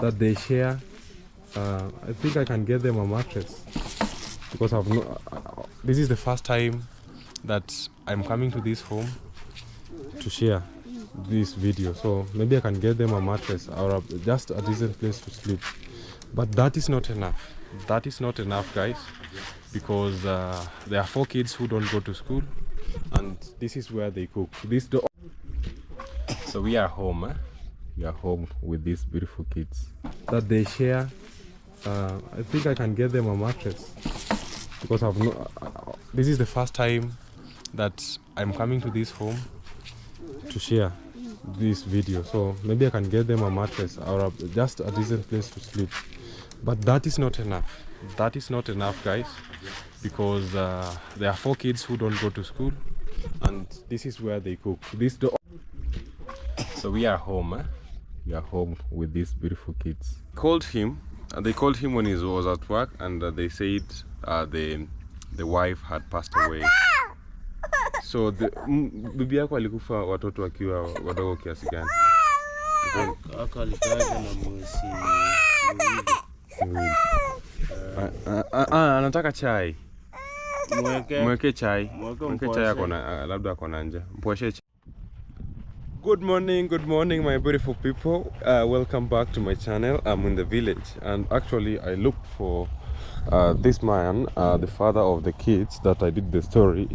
that they share. I think I can get them a mattress because this is the first time that I'm coming to this home to share this video, so maybe I can get them a mattress or just a decent place to sleep. But that is not enough. That is not enough, guys, because there are 4 kids who don't go to school, and this is where they cook. So we are home. We are home with these beautiful kids that they share. I think I can get them a mattress because this is the first time that I'm coming to this home to share this video, so maybe I can get them a mattress or just a decent place to sleep. But that is not enough. That is not enough, guys, because there are 4 kids who don't go to school, and this is where they cook. So we are home. We are home with these beautiful kids. They called him when he was at work, and they said the wife had passed away. So bibi yako alikufa watoto wakiwa wadogo kiasi gani? Anataka chai. Mweke chai. Mweke chai yako na labda ako na nje. Mpoeshe chai. Good morning my beautiful people. Welcome back to my channel. I'm in the village, and actually I looked for this man, the father of the kids that I did the story,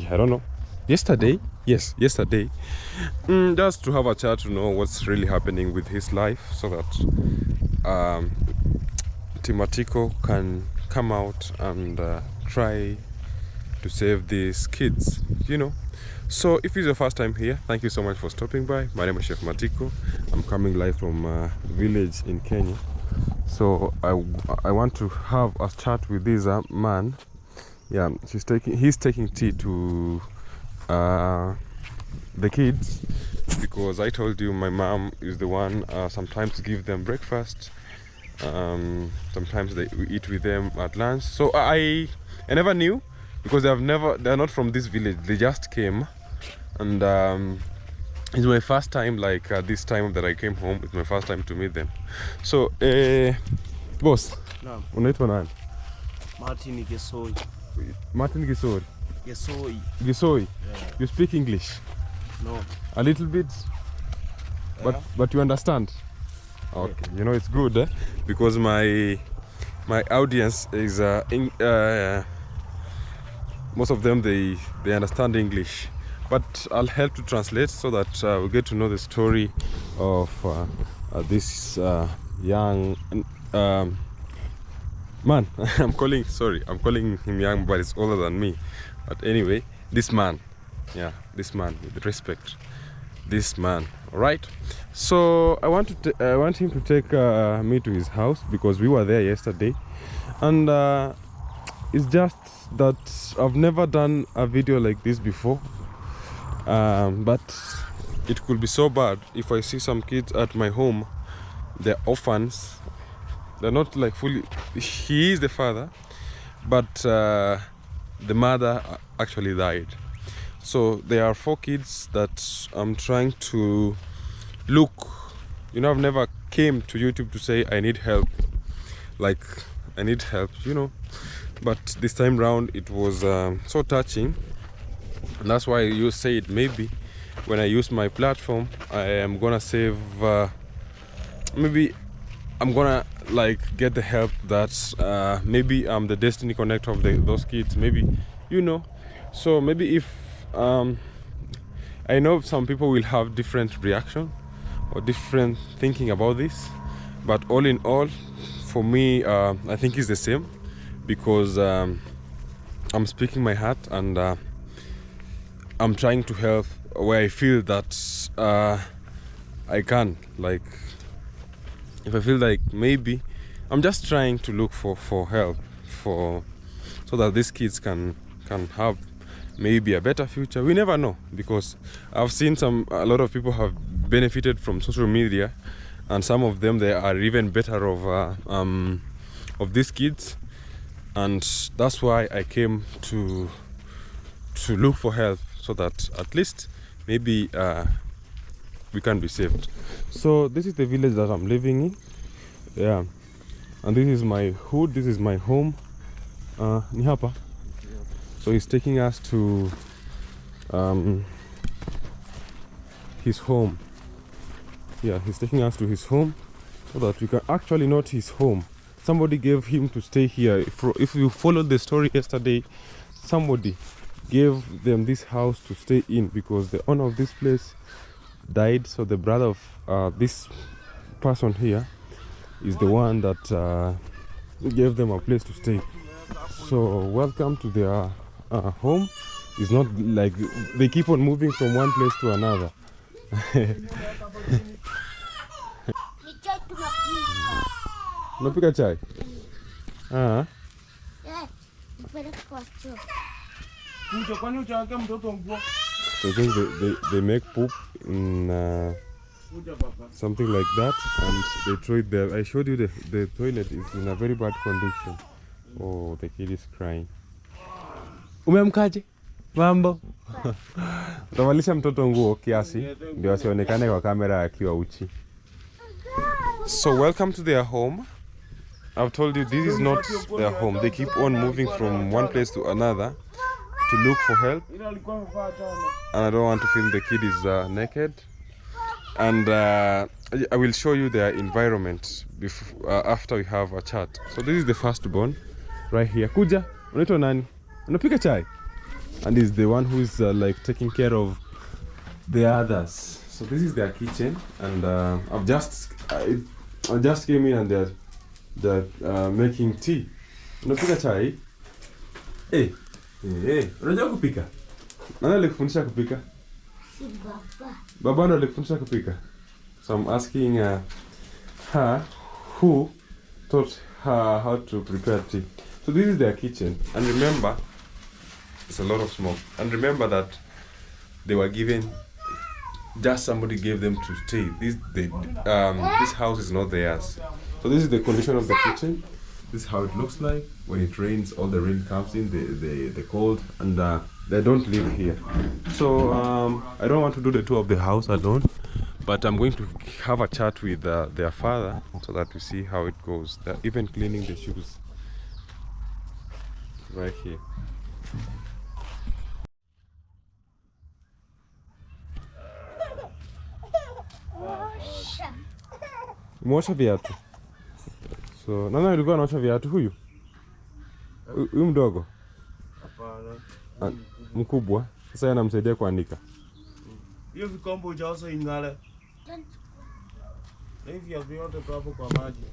I don't know, yesterday. Yes, yesterday. Just to have a chat to know what's really happening with his life, so that Matiko can come out and try to save these kids, you know. So if it's your first time here, thank you so much for stopping by. My name is Chef Matiko. I'm coming live from a village in Kenya. So I want to have a chat with this man. Yeah, he's taking tea to the kids, because I told you my mom is the one sometimes give them breakfast, sometimes we eat with them at lunch. So I never knew, because they're not from this village. They just came, and it's my first time, like this time that I came home, it's my first time to meet them. So boss, unaitwa nani? Martin Gesoi. Martin Gesoi. Gesoi. Gesoi. Yeah. You speak English? No. A little bit? Yeah. But you understand? Okay. Yeah. You know, it's good, because my audience is most of them they understand English, but I'll help to translate so that we get to know the story of this young man. I'm calling him young, but it's older than me. But anyway, this man, yeah, this man, with respect, this man. All right. So I want him to take me to his house, because we were there yesterday, and it's just that I've never done a video like this before, but it could be so bad if I see some kids at my home. They're orphans. They're not like fully, he is the father, but the mother actually died. So there are 4 kids that I'm trying to look. You know, I've never came to YouTube to say I need help, like I need help, you know. But this time round it was so touching, and that's why you said maybe when I use my platform I am gonna save, maybe I'm gonna like get the help that maybe I'm the destiny connector of those kids, maybe, you know. So maybe if I know some people will have different reaction or different thinking about this, but all in all, for me, I think it's the same, because I'm speaking my heart, and I'm trying to help where I feel that I can. Like, if I feel like maybe I'm just trying to look for help, so that these kids can have maybe a better future. We never know, because I've seen a lot of people have benefited from social media, and some of them, they are even better of these kids, and that's why I came to look for help, so that at least maybe we can't be saved. So this is the village that I'm living in. Yeah, and this is my hood, this is my home. Ni hapa. So he's taking us to his home. Yeah, he's taking us to his home so that we can actually not his home. Somebody gave him to stay here. If you followed the story yesterday, somebody gave them this house to stay in because the owner of this place died. So the brother of this person here is the one that gave them a place to stay. So welcome to their home. It's not like they keep on moving from one place to another. Unapika chai? So I think they make poop in something like that, and they throw it there. I showed you the toilet is in a very bad condition. Oh, the kid is crying. Umemkaje? Mambo. Utavalisha mtoto nguo kiasi ndio asionekane kwa kamera akiwa uchi. So welcome to their home. I've told you this is not their home. They keep on moving from one place to another to look for help. And I don't want to film the kid is naked. And I will show you their environment after we have a chat. So this is the firstborn right here. Kuja, unaitwa nani? Unapika chai? And he's the one who is like taking care of the others. So this is their kitchen, and I just came in and they're making tea. Unapika chai? Hey, unajua kupika? Nani alikufundisha kupika? Si baba. Baba ndo alikufundisha kupika. So I'm asking her who taught her how to prepare tea. So this is their kitchen, and remember, it's a lot of smoke. And remember that they were given, just somebody gave them to stay. This house is not theirs. So this is the condition of the kitchen. This is how it looks like. When it rains, all the rain comes in, the cold, and they don't live here. So I don't want to do the tour of the house alone, but I'm going to have a chat with their father so that we see how it goes. They're even cleaning the shoes right here. Umeosha viatu? So nani alikuwa anaosha viatu? Huyu mdogo? Hapana. Mkubwa. Sasa yeye anamsaidia kuandika. Hiyo vikombe hujaosha ingale. Hivi vyote hapo kwa maji.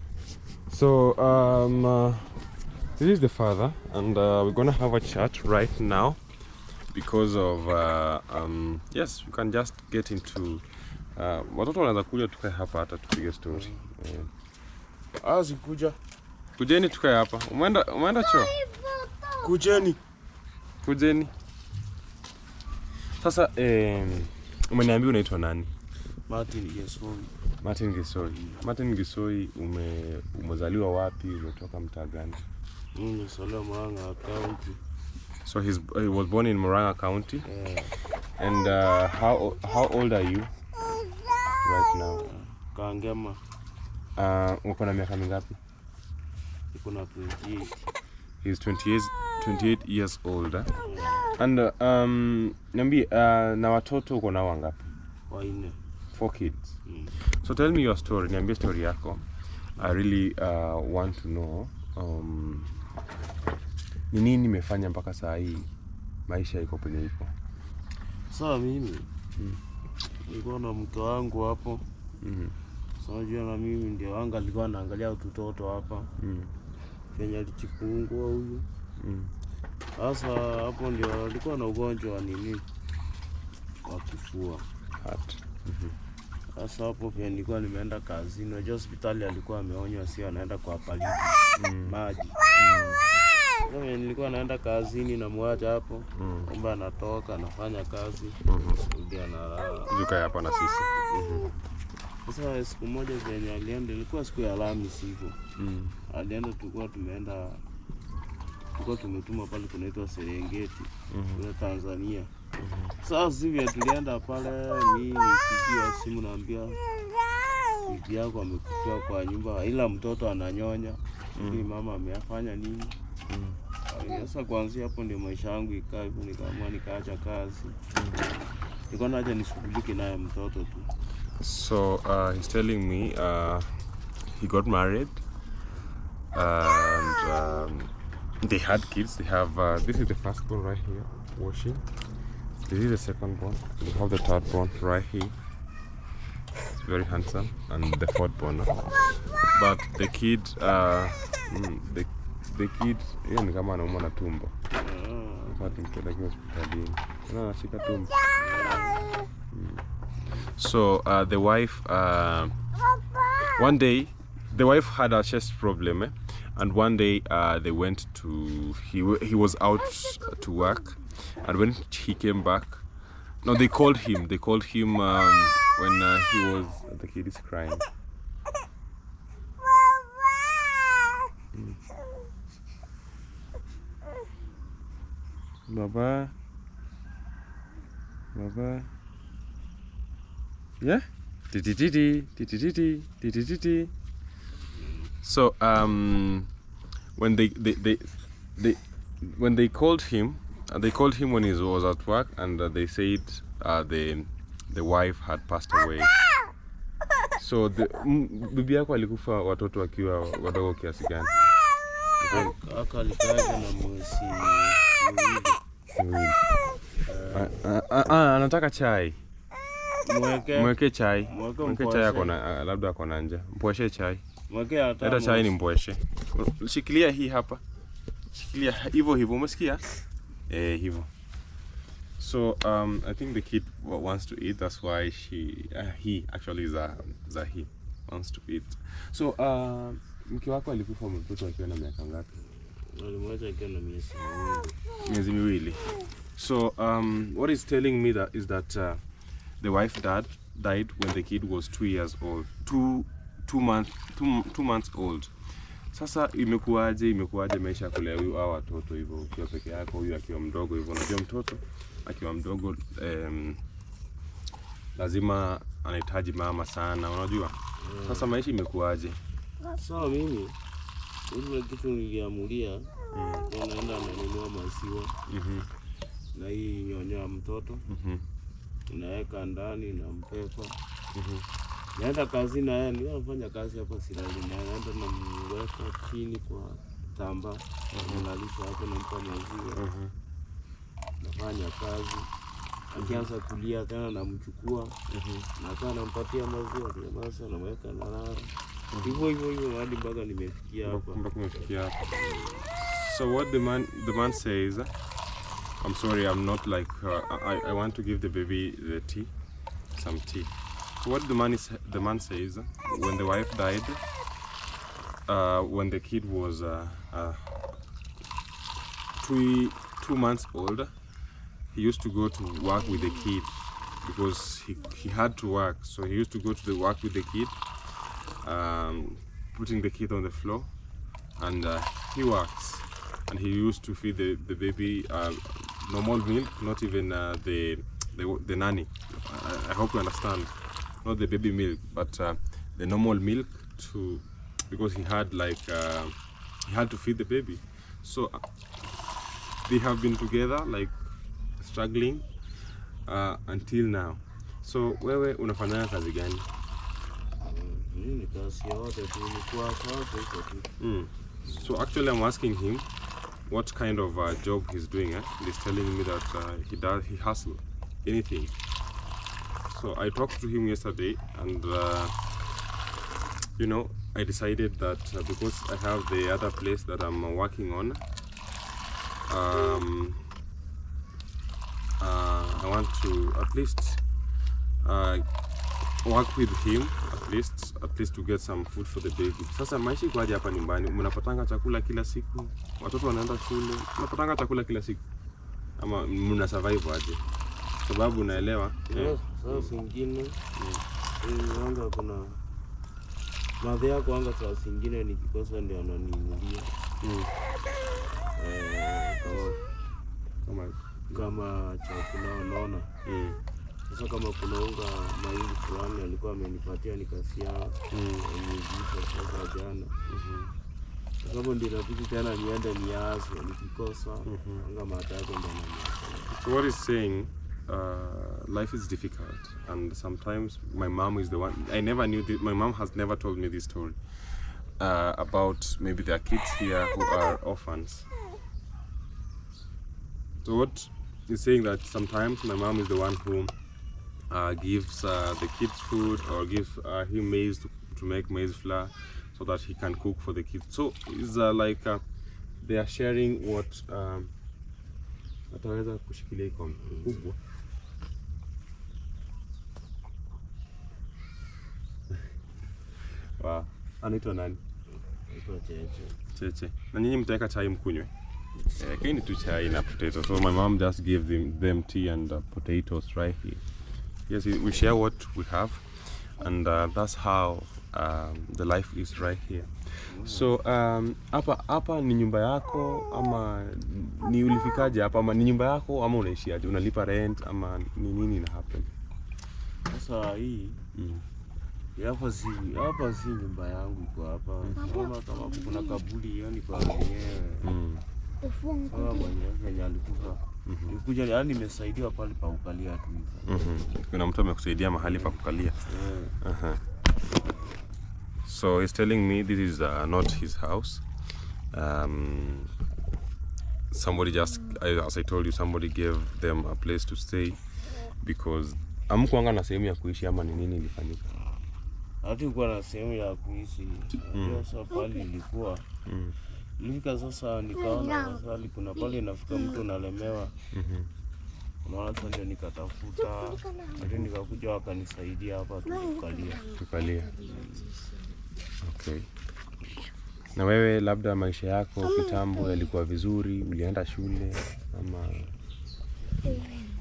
So this is the father, and we're gonna have a chat right now because of yes, you can just get into watoto wanaweza kuja tukae hapa hata tupige story. Sikuja. Kujeni tukae hapa. Umeenda choo? Kujeni. Sasa umeniambia unaitwa nani? Martin Gisoi, umezaliwa wapi? Umetoka mtaa gani? Nimezaliwa Murang'a County. So he was born in Murang'a County. Yeah. And how old are you right now? Kangema. Uko na miaka mingapi? Niko na 28. He's 28 years old. And niambie na watoto uko nao wangapi? 4 kids. So tell me your story. Niambie story yako. I really want to know ni nini nimefanya mpaka saa hii maisha iko penye iko. Sawa, mimi nilikuwa na mke wangu hapo. Sasa unajua na mimi ndio anga alikuwa anaangalia utoto hapa. Kenya alichipungua huyu. Sasa hapo ndio alikuwa na ugonjwa wa nini? Wa kifua. Heart. Sasa hapo pia nilikuwa nimeenda kazini. Unajua hospitali alikuwa ameonywa sio anaenda kwa paliti maji. Mimi nilikuwa naenda kazini na mwacha hapo. Kwamba anatoka anafanya kazi. Ndio analala. Yuka hapa na sisi. Sasa siku moja zenye alienda ilikuwa siku ya Alhamisi hivyo. Alienda tulikuwa tumetuma pale kunaitwa Serengeti kule Tanzania. Sasa sivyo tulienda pale, mimi nikipigia simu naambia bibi yako amekufia kwa nyumba ila mtoto ananyonya. Lakini mama amefanya nini? Sasa kuanzia hapo ndio maisha yangu ikaa hivyo, nikaamua nikaacha kazi. Nikaona acha nishughulike naye mtoto tu. So he's telling me he got married and they had kids. They have this is the first born right here washing. This is the second born. We have the third born right here. It's very handsome, and the fourth born. But the kid, the kid, yeye ni kama anaumwa na tumbo. Anashika tumbo. So the wife, one day, the wife had a chest problem, and one day they went to, he was out to work, and when he came back, no, they called him when he was, the kid is crying. Baba, yeah. So when they called him, they called him when he was at work, and they said the wife had passed away. So bibi yako alikufa watoto wakiwa wadogo kiasi gani? Akalikaa na mwezi miwili. Anataka chai. Mweke chai. Mweke chai yako na labda ako na njaa. Mpweshe chai. Mweke hata. Leta chai ni mpweshe. Shikilia hii hapa. Shikilia hivyo hivyo, umesikia? Hivyo. So I think the kid wants to eat, that's why he actually is he wants to eat. So mke wako alikufa mtoto akiwa na miaka ngapi? Alimwacha akiwa na miezi miwili. So what he's telling me is that the wife died when the kid was 2 years old, 2 months old. Sasa imekuaje maisha ya kulea huyu au watoto hivyo ukiwa peke yako, huyu akiwa mdogo hivyo? Unajua mtoto akiwa mdogo lazima anahitaji mama sana, unajua. Sasa maisha imekuaje? Sawa, mimi ile kitu niliamulia, naenda nanunua maziwa na hii nyonya mtoto, naweka ndani na mpepa. Naenda kazi na yeye, nilifanya kazi hapa Sirali, naenda na mweka chini kwa tamba, nalisha hapo na mpa maziwa. Nafanya kazi. Akianza kulia tena namchukua, na tena nampatia maziwa, basi namweka na lala. Hivyo hadi mpaka nimefikia hapa. So what the man says, I'm sorry, I'm not like I want to give the baby the tea, some tea. So what the man says, when the wife died, when the kid was 2 months old, he used to go to work with the kid because he had to work. So he used to go to the work with the kid, putting the kid on the floor, and he works. And he used to feed the baby normal milk, not even the nanny. I hope you understand. Not the baby milk, but the normal milk, because he had he had to feed the baby. So they have been together, like struggling until now. So wewe unafanya kazi gani? Mimi kazi yote tu ni kwa tu. So actually I'm asking him what kind of job he's doing. He's telling me that he hustle anything. So I talked to him yesterday, and you know, I decided that because I have the other place that I'm working on, I want to at least work with him at least to get some food for the baby. Sasa maisha kwaje hapa nyumbani? Mnapatanga chakula kila siku? Watoto wanaenda shule? Mnapatanga chakula kila siku? Ama mna survive aje? Sababu naelewa. Sasa zingine anga kuna madhi yako anga, saa zingine nikikosa ndio ananinulia. kama chakula unaona. Sasa kama kuna unga mahindi fulani alikuwa amenipatia nikasia nimejipa sasa jana. Sababu ndio inabidi tena niende niaze nikikosa unga matako ndio nani. So what is saying, life is difficult, and sometimes my mom is the one. I never knew this. My mom has never told me this story about maybe there are kids here who are orphans. So what is saying that sometimes my mom is the one who gives the kids food or gives him maize to make maize flour so that he can cook for the kids. So it's like they are sharing what ataweza kushikilia iko kubwa. Wow. Anaitwa nani? Cheche. Na nyinyi mtaweka chai mkunywe? Kaini tu chai na potato. So my mom just gave them tea and potatoes right here. Yes, we share what we have, and that's how the life is right here. So hapa ni nyumba yako ama ni ulifikaje hapa, ama ni nyumba yako ama unaishiaje? Unalipa rent ama ni nini ina happen? Sasa hii hapa si nyumba yangu iko hapa. Kama kuna kaburi yani kwa wenyewe. Kama mwenyewe alikufa. Nikuja yani nimesaidiwa pale pa kukalia tu hivi. Kuna mtu amekusaidia mahali pa kukalia. So he's telling me this is not his house. Somebody just, as I told you, somebody gave them a place to stay because amkuanga na sehemu ya kuishi ama ni nini ilifanyika? Hatukuwa na sehemu ya kuishi. Sasa pale ilikuwa nilifika sasa nikaona sasa kuna pale inafika mtu unalemewa. Unaona sasa ndio nikatafuta. Hadi nikakuja wakanisaidia hapa tukalia. Okay. Na wewe labda maisha yako kitambo yalikuwa vizuri, ulienda shule ama?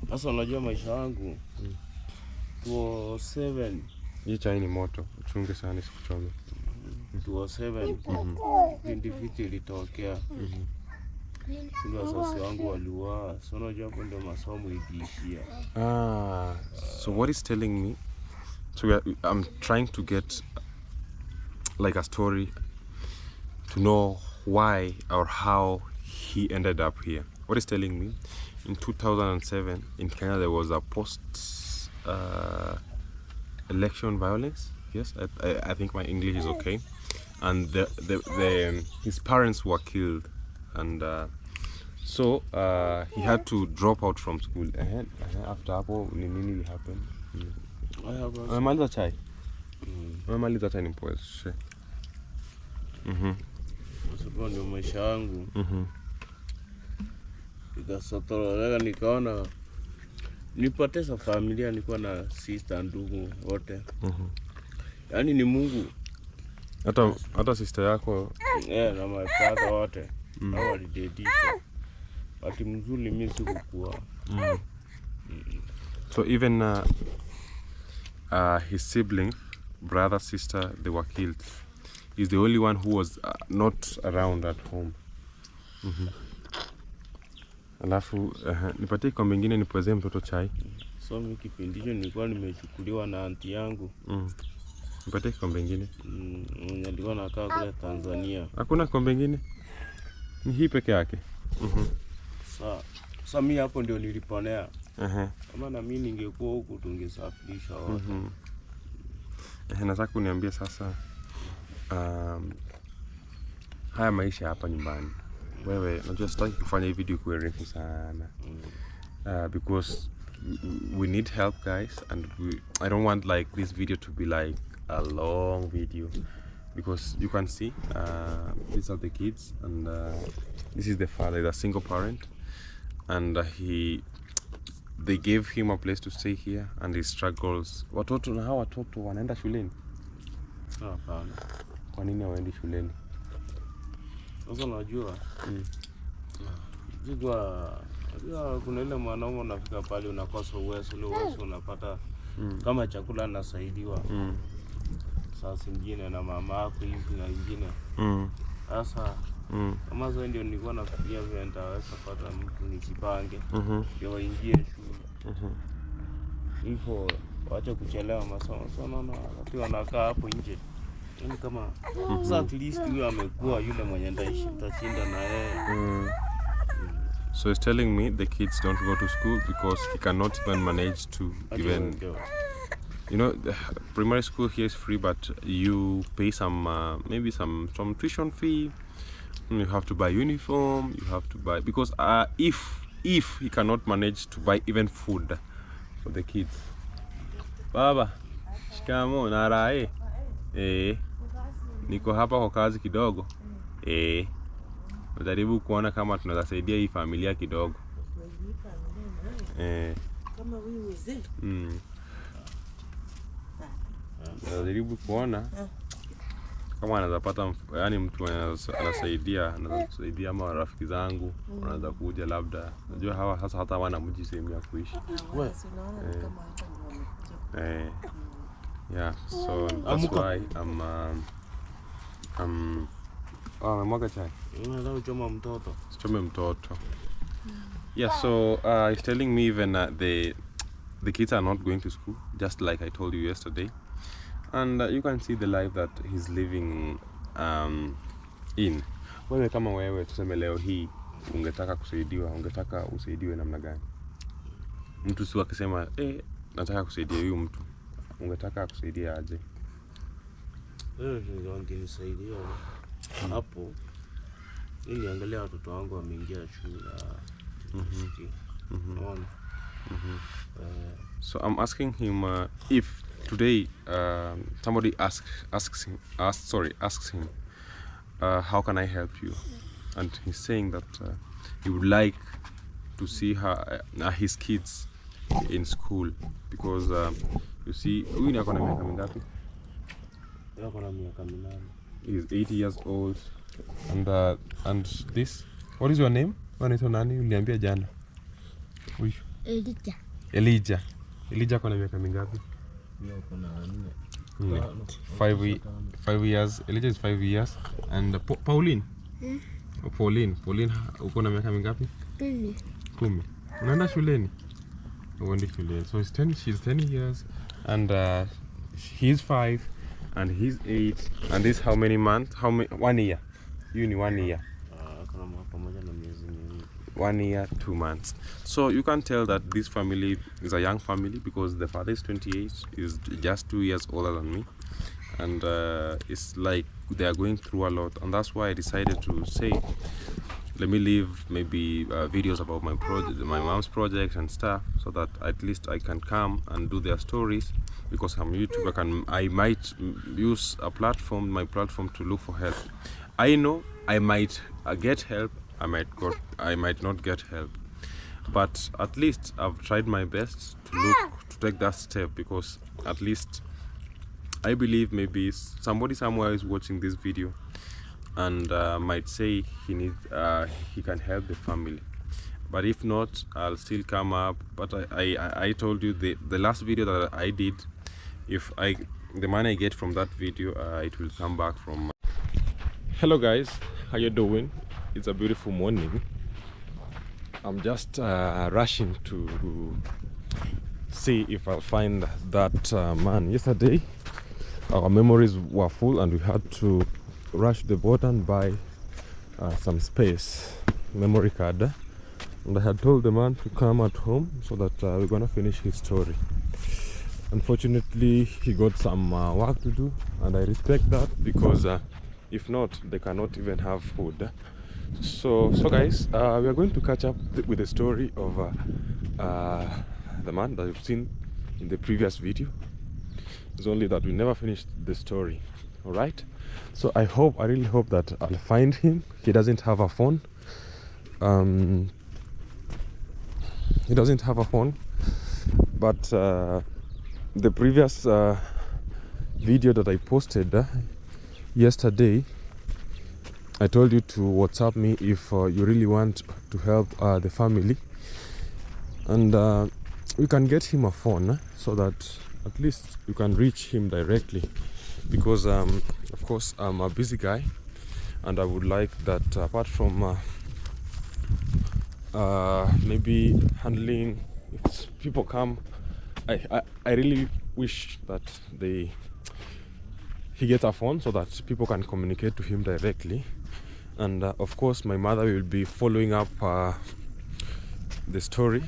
Sasa unajua maisha yangu 207. Hii chai ni moto, uchunge sana isikuchome. 207 kipindi vita ilitokea. Ndio wazazi wangu waliuawa. So unajua hapo ndio masomo iliishia. So what is telling me, so I'm trying to get like a story to know why or how he ended up here. What is telling me, in 2007 in Kenya there was a post election violence. Yes, I think my English is okay. And his parents were killed, and so he had to drop out from school. After hapo nini happened? Umemaliza chai? Umemaliza chai nipoeshe. Sababu ndio maisha yangu. Nikasotoroka nikaona nilipoteza familia, nilikuwa na sister ndugu wote. Yaani ni Mungu. Hata sister yako na my father wote hao walidedika. Bati mzuri mimi sikuwa. So even his sibling, brother, sister, they were killed. He's the only one who was not around at home. Alafu nipatie kwa mengine nipoezee mtoto chai. So mimi kipindi hicho nilikuwa nimechukuliwa na aunti yangu. Nipatie kwa mengine. Nilikuwa nakaa kule Tanzania. Hakuna kwa mengine? Ni hii peke yake. Sasa mimi hapo ndio niliponea. Kama na mimi ningekuwa huku tungesafirisha wote. Nataka uniambie sasa haya maisha hapa nyumbani. Wewe najua sitaki kufanya hii video kuwe refu sana. Because we need help guys, and I don't want like this video to be like a long video, because you can see these are the kids, and this is the father, the single parent, and they gave him a place to stay here, and he struggles. Watoto na hawa watoto wanaenda shuleni? Hapana. Kwa nini hawaendi shuleni? Sasa unajua kuna ile mwanaume unafika pale unakosa uwezo, unapata kama chakula anasaidiwa saa zingine na mama yako hivi na wengine. Sasa Kama sasa ndio nilikuwa nafikiria vile nitaweza pata mtu nijipange ndio waingie shule. Hivyo waache kuchelewa masomo. So naona wakati wanakaa hapo nje. Yaani kama sasa at least huyo amekuwa yule mwenye nitashinda na yeye. So he's telling me the kids don't go to school because he cannot even manage to even, you know, the primary school here is free, but you pay some maybe some tuition fee. You have to buy uniform. You have to buy, because if he cannot manage to buy even food for the kids. Baba, shikamo narae. Niko hapa kwa kazi kidogo. Najaribu kuona kama tunaweza saidia hii familia kidogo. Kama wewe mzee. Najaribu kuona kama anaweza pata, yani mtu anasaidia ama rafiki zangu wanaweza kuja labda. Najua hawa sasa hata wana mji sehemu ya kuishi. Yeah, so that's why mwaga chai. Unataka kuchoma mtoto? Chome mtoto. Yeah, so he's telling me even the kids are not going to school, just like I told you yesterday. And you can see the life that he's living in. Wewe kama wewe tuseme leo hii ungetaka kusaidiwa, ungetaka usaidiwe namna gani? Mtu si akisema nataka kusaidia huyu mtu, ungetaka kusaidia aje? Ndio angenisaidia hapo ili angalia watoto wangu wameingia shule. So I'm asking him if today somebody asks him how can I help you, and he's saying that he would like to see his kids in school, because you see, huyu ni akona miaka mingapi? Akona miaka 8. He's 80 years old, and this, what is your name? Wanaitwa nani? Uliambia jana. Huyu Elijah akona miaka mingapi? Akona 5 years. Elijah is 5 years. And Pauline? Pauline uko na miaka mingapi? 10. Unaenda shuleni? Uendi shuleni. So she's 10 years, and he's 5 and he's 8, and this how many months? 1 year. You need 1 year. 1 year, 2 months. So you can tell that this family is a young family, because the father is 28, is just 2 years older than me, and it's like they are going through a lot, and that's why I decided to say, let me leave maybe videos about my project, my mom's project and stuff, so that at least I can come and do their stories, because I'm YouTuber. I might use my platform to look for help. I know I might get help, I might not get help, but at least I've tried my best to take that step, because at least I believe maybe somebody somewhere is watching this video and might say he can help the family. But if not, I'll still come up. But I told you the last video that I did, if the money I get from that video, it will come back from. Hello guys, how you doing? It's a beautiful morning. I'm just rushing to see if I'll find that man. Yesterday our memories were full and we had to rush the boat and buy some space, memory card, and I had told the man to come at home so that we're gonna finish his story. Unfortunately, he got some work to do, and I respect that, because if not, they cannot even have food. So guys, we are going to catch up with the story of the man that you've seen in the previous video. It's only that we never finished the story. All right, so I really hope that I'll find him. He doesn't have a phone. But the previous video that I posted yesterday, I told you to WhatsApp me if you really want to help the family, and we can get him a phone so that at least you can reach him directly, because of course I'm a busy guy, and I would like that apart from maybe handling if people come, I really wish that he gets a phone so that people can communicate to him directly. And of course my mother will be following up the story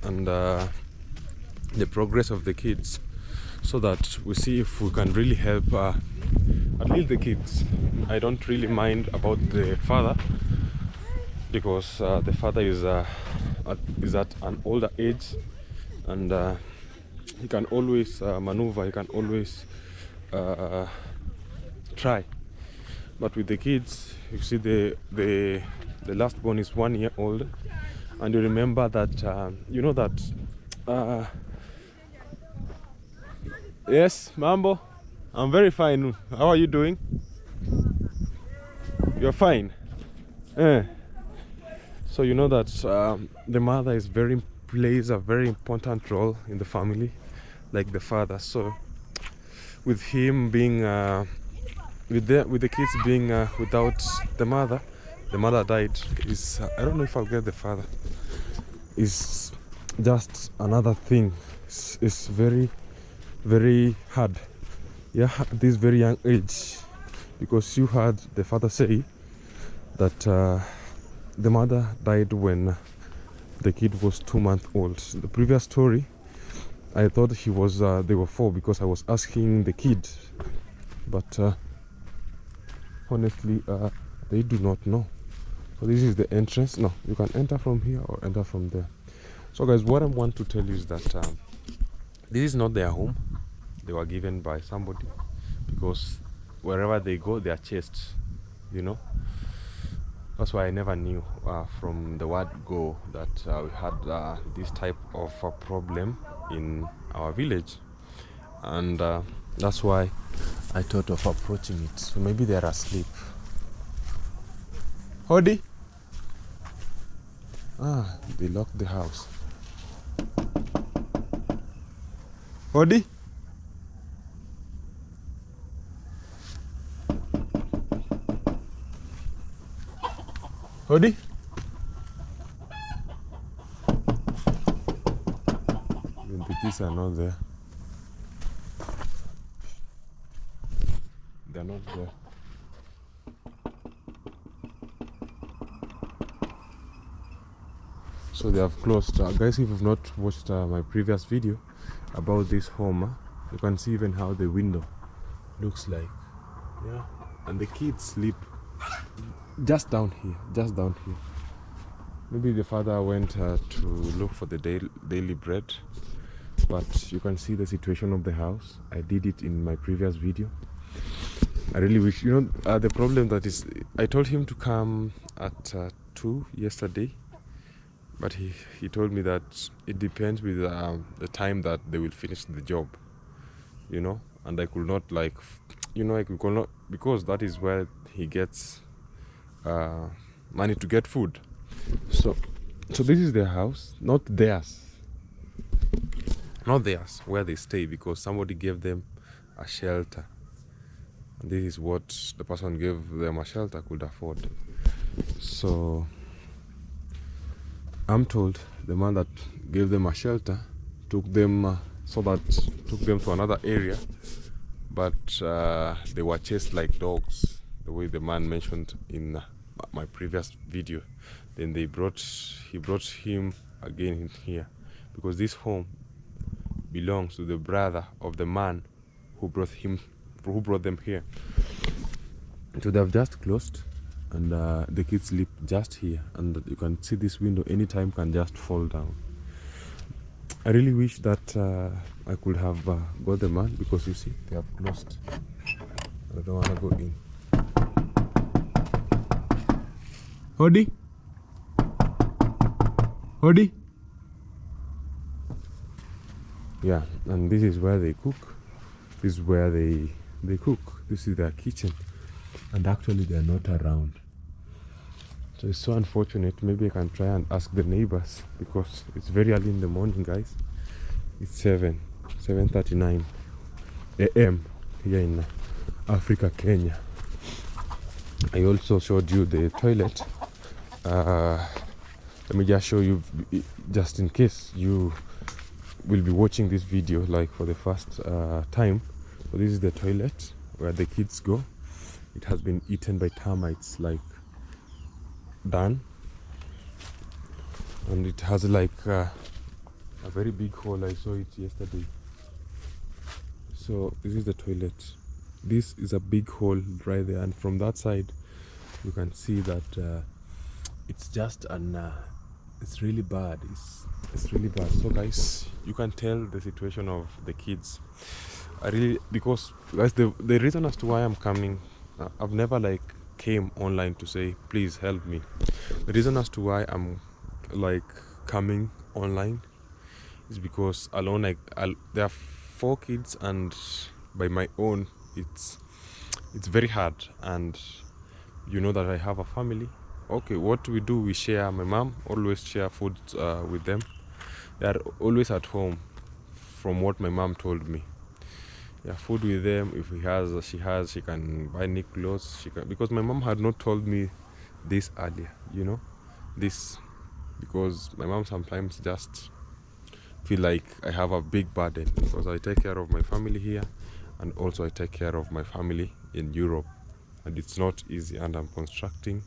and the progress of the kids, so that we see if we can really help at least the kids. I don't really mind about the father, because the father is at an older age, and he can always maneuver, he can always try. But with the kids, you see the last born is 1 year old, and you remember that you know that yes, Mambo, I'm very fine. How are you doing? You're fine. So you know that the mother plays a very important role in the family, like the father. So with him being with the kids being without the mother died, is I don't know if I'll get the father, is just another thing. It's very, very hard, yeah, at this very young age, because you heard the father say that the mother died when the kid was 2 months old. The previous story, I thought he was they were 4, because I was asking the kid, but honestly they do not know. So this is the entrance. No, you can enter from here or enter from there. So guys, what I want to tell you is that this is not their home. They were given by somebody, because wherever they go they are chased, you know. That's why I never knew from the word go that we had this type of problem in our village, and that's why I thought of approaching it. So maybe they're asleep. Hodi? They locked the house. Hodi? Hodi? The kids are not there. They're not there. So they have closed. Guys, if you've not watched my previous video about this home, you can see even how the window looks like. Yeah, and the kids sleep just down here, Maybe the father went to look for the daily bread, but you can see the situation of the house. I did it in my previous video. I really wish, you know, the problem that is, I told him to come at 2 yesterday, but he told me that it depends with the time that they will finish the job, you know, and I could not, like, you know, I could not, because that is where he gets money to get food. So this is their house, not theirs, where they stay, because somebody gave them a shelter, and this is what the person gave them a shelter could afford. So I'm told the man that gave them a shelter took them to another area, but they were chased like dogs, the way the man mentioned in my previous video. Then he brought him again in here, because this home belongs to the brother of the man who brought them here. So they have just closed, and the kids sleep just here, and you can see this window anytime can just fall down. I really wish that I could have got the man, because you see they have closed. I don't want to go in. Hodi? Hodi? Yeah, and this is where they cook. This is where they cook. This is their kitchen, and actually they are not around. So it's so unfortunate. Maybe I can try and ask the neighbors, because it's very early in the morning, guys. It's 7:39 a.m. here in Africa, Kenya. I also showed you the toilet. Let me just show you, just in case you will be watching this video like for the first time. So this is the toilet where the kids go. It has been eaten by termites, like done, and it has like a very big hole. I saw it yesterday. So this is the toilet. This is a big hole right there, and from that side you can see that it's just it's really bad. It's really bad. So guys, you can tell the situation of the kids. Because guys, the reason as to why I'm coming, I've never like came online to say please help me. The reason as to why I'm like coming online is because alone there are 4 kids, and by my own it's very hard. And you know that I have a family. Okay, what we do, we share. My mom always share food with them. They are always at home, from what my mom told me. Yeah, food with them. If she can buy new clothes. She can, because my mom had not told me this earlier, you know, this, because my mom sometimes just feel like I have a big burden, because I take care of my family here, and also I take care of my family in Europe, and it's not easy, and I'm constructing.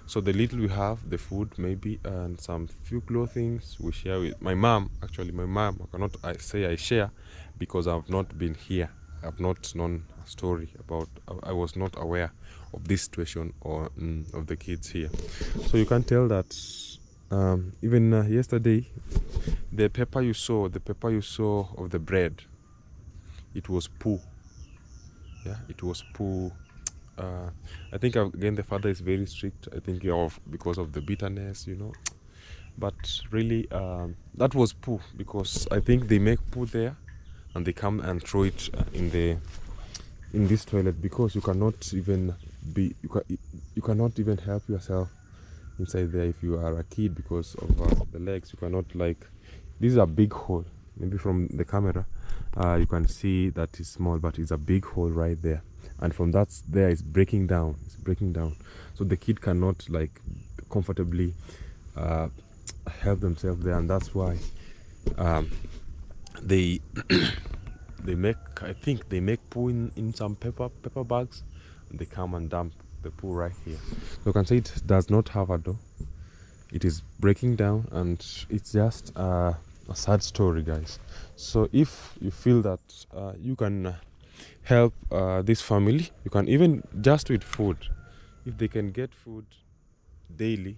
So the little we have, the food maybe, and some few clothing, we share with my mom. Actually, my mom, I say I share, because I've not been here. I've not known a story about, I was not aware of this situation or of the kids here. So you can tell that even yesterday, the pepper you saw of the bread, it was poo. Yeah, it was poo. I think again the father is very strict. I think because of the bitterness, you know. But really, that was poo, because I think they make poo there, and they come and throw it in this toilet, because you cannot even you cannot even help yourself inside there if you are a kid, because of the legs. You cannot, like, this is a big hole. Maybe from the camera you can see that it's small, but it's a big hole right there, and from that there is breaking down. It's breaking down, so the kid cannot like comfortably help themselves there, and that's why they they make, I think they make poo in some paper bags, and they come and dump the poo right here. So you can see it does not have a door. It is breaking down, and it's just a sad story, guys. So if you feel that you can help this family, you can even just with food, if they can get food daily,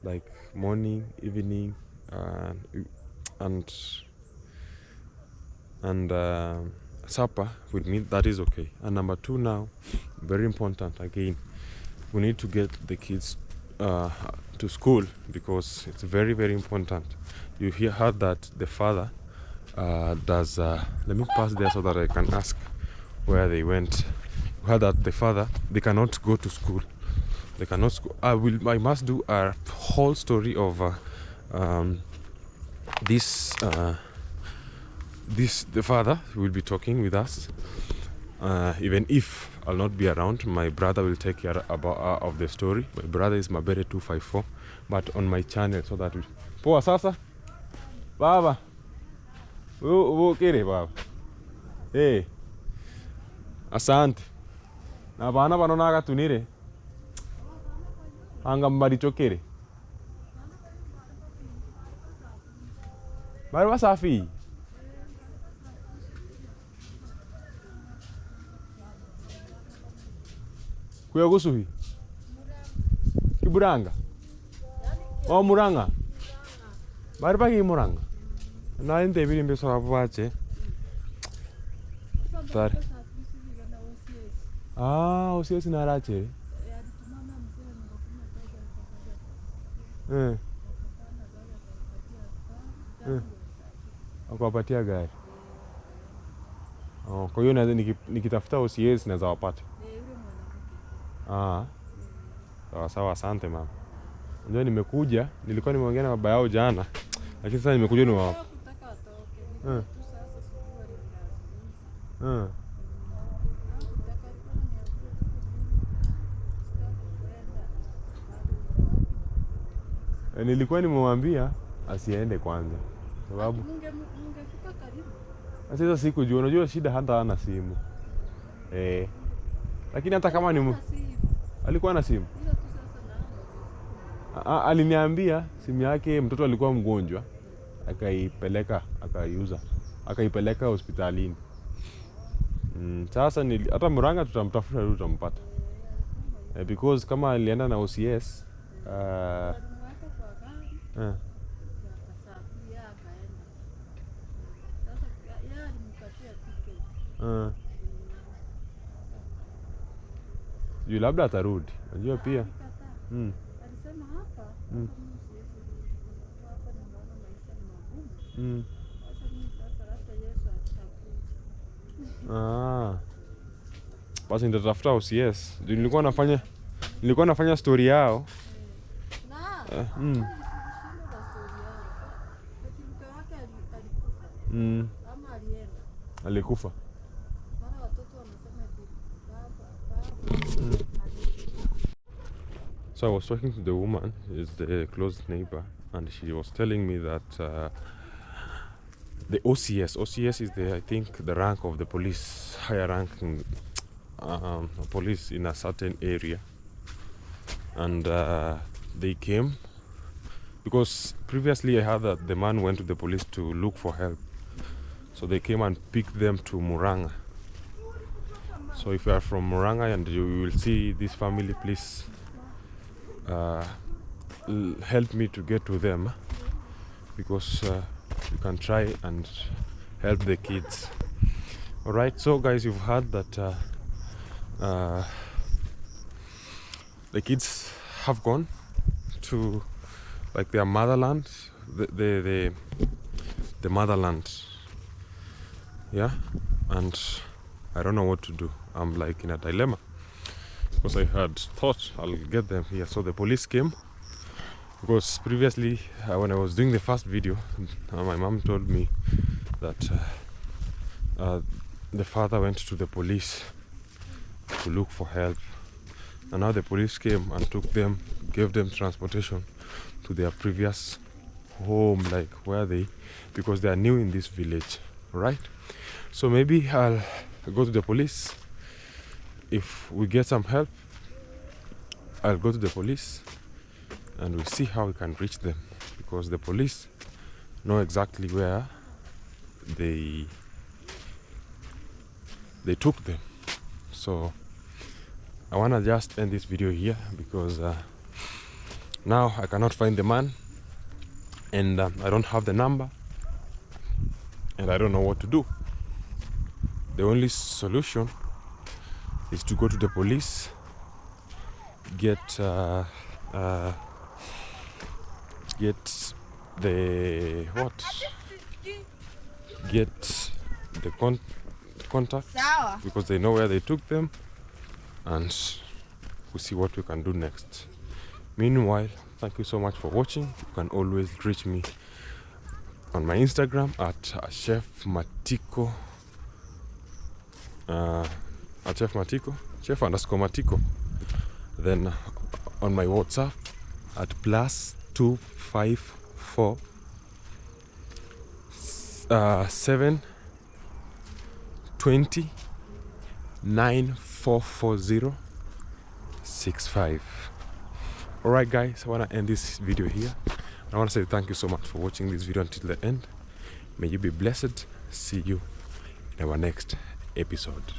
like morning, evening, and supper with me, that is okay. And number 2 now, very important again, we need to get the kids to school, because it's very, very important. You heard that the father does let me pass there so that I can ask where they went. You heard that the father, they cannot go to school. They cannot school. I must do a whole story of the father will be talking with us. Even if I'll not be around, my brother will take care of the story. My brother is Mabere 254, but on my channel, so that we... Poa sasa baba kere baba, hey, asante na bana bano nagatunire anga mbarichokere bari basafi. Kuya gusuhi Kiburanga o Muranga bari bagi Muranga na ente biri mbeso abache tar osiesi na rache akawapatia gari. Kwa hiyo nikitafuta OCS naweza wapata. Sawa sawa, asante mama. Ndio nimekuja, nilikuwa nimeongea na baba yao jana, lakini sasa nimekuja ni wao. Nilikuwa nimemwambia asiende kwanza. Sababu mungefika karibu. sasa sikujua, unajua shida hata hana simu. Lakini hata kama ni alikuwa na simu. Aliniambia simu yake mtoto alikuwa mgonjwa. Akaipeleka hospitalini. Sasa hata Murang'a tutamtafuta tu tutampata. Because kama alienda na OCS juu labda atarudi. Unajua pia. Alisema hapa. Hapa nimeona maisha ni magumu. Sasa Yesu atakuja. Basi nitatafuta OCS. Nilikuwa nafanya story yao. Alikufa. So I was talking to the woman, is the close neighbor, and she was telling me that the OCS is I think the rank of the police, higher ranking police in a certain area, and they came because previously I heard that the man went to the police to look for help, so they came and picked them to Murang'a. So if you are from Murang'a and you will see this family, please help me to get to them, because you can try and help the kids. Alright, so guys, you've heard that the kids have gone to like their motherland, the motherland, yeah, and I don't know what to do. I'm like in a dilemma because I had thought I'll get them here. So the police came because previously when I was doing the first video, my mom told me that the father went to the police to look for help, and now the police came and took them, gave them transportation to their previous home, like because they are new in this village, right? So maybe I'll go to the police. If we get some help, I'll go to the police and we'll see how we can reach them, because the police know exactly where they took them. So I want to just end this video here because now I cannot find the man, and I don't have the number, and I don't know what to do. The only solution is to go to the police, get the contact, because they know where they took them, and we'll see what we can do next. Meanwhile, thank you so much for watching. You can always reach me on my Instagram at Chef Matiko. At Chef_Matiko. Then on my WhatsApp at +254 720 9440 65. Alright guys, I want to end this video here. I want to say thank you so much for watching this video until the end. May you be blessed. See you in our next episode.